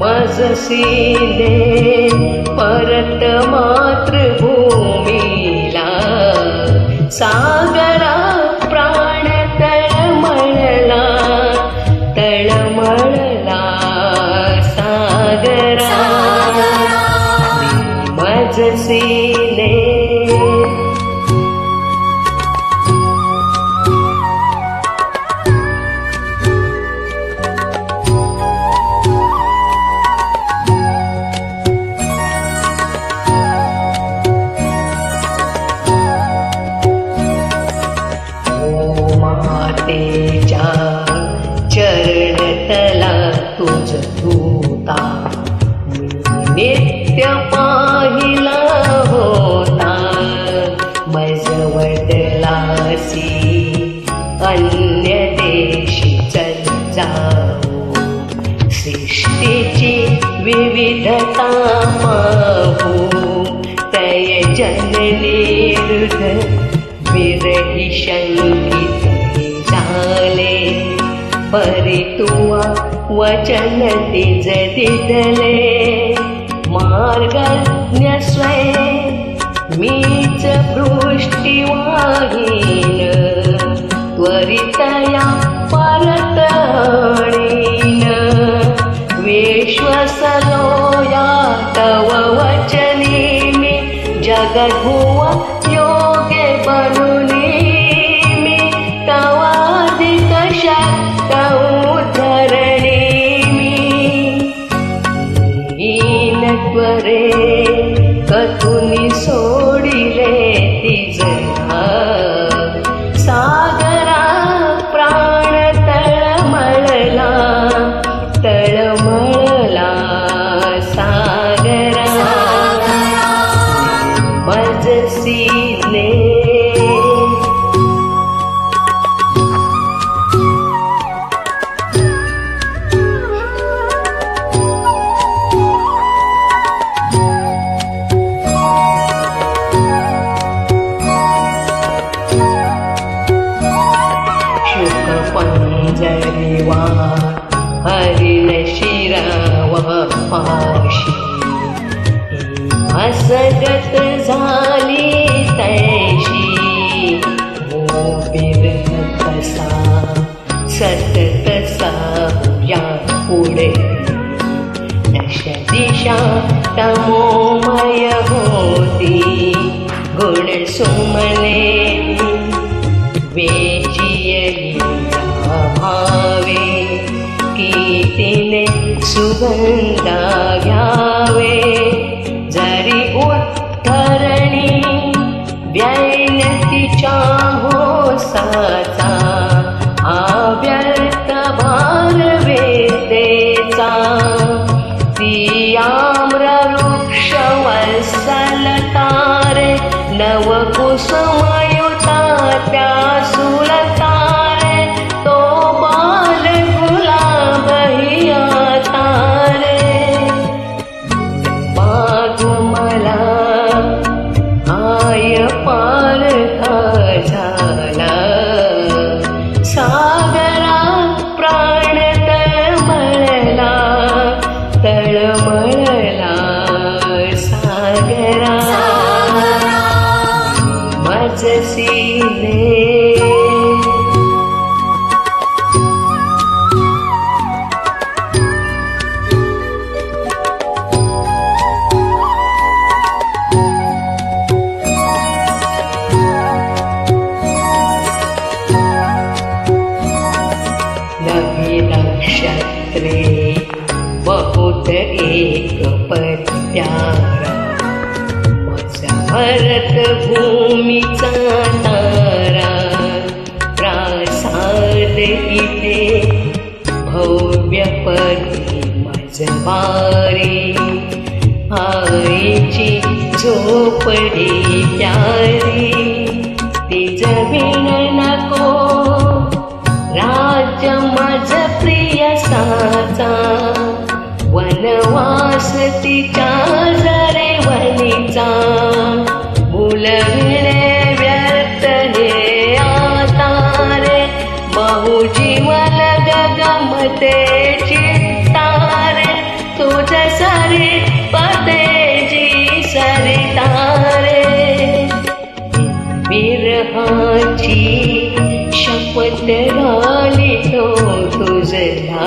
मजसीने परत मातृभूमीला सागरा प्राण तळमळला सागरा मजसीने मातेच्या चरणतला तुझ धूता नित्य पाहिला होता मजवडलासी अन्य देशी चल जाऊ सृष्टीची विविधता पाहू तय जननी हृद विरही शंकित झाले परितुवा वचन तिज दिदले मार्गज्ञस्वय मीच पृष्टिवाहीन त्वरितया परतणीन विश्वसलोया तव वचनी मी जगद्भुव योगे बनुनी मी तवाधिक शक्त उद्धरणी मी त्वरे कथुनी सोडिले तिजला सागरा प्राण तळमळला सागरा मजसीने पंजरीवा हरिण शिरावा पाशी असगत झाली तैशी तसा सतत साहुया पुढे दश दिशा तमोमय होती गुण सुमने वेचियली भावे कीर्तीने सुगंधा घ्यावे जरी उद्धरणी व्ययनतीच्या होसाचा अव्यर्थ भार वेदेचा ती आम्रवृक्ष वत्सलतारे नवकुसुमयुता त्या सुलतारे तो बाल गुलाब हिया तारे मागू मला आय पार झाला सागरा प्राण तळमळला सागरा मजसीने नक्षत्रे बहुत एक पर प्यारा भरत भूमीचा तारा प्रासाद इथे भव्य परी मजबारी आईची झोपडी प्यारी तिज विण नको राज्य माझ प्रिय साचा वनवास तिच्या जरे वनीचा मुलविणे व्यर्थ हे आता रे बहुजीवन गगमते चित्तार स्नेहाची शपथ घालितो तुझला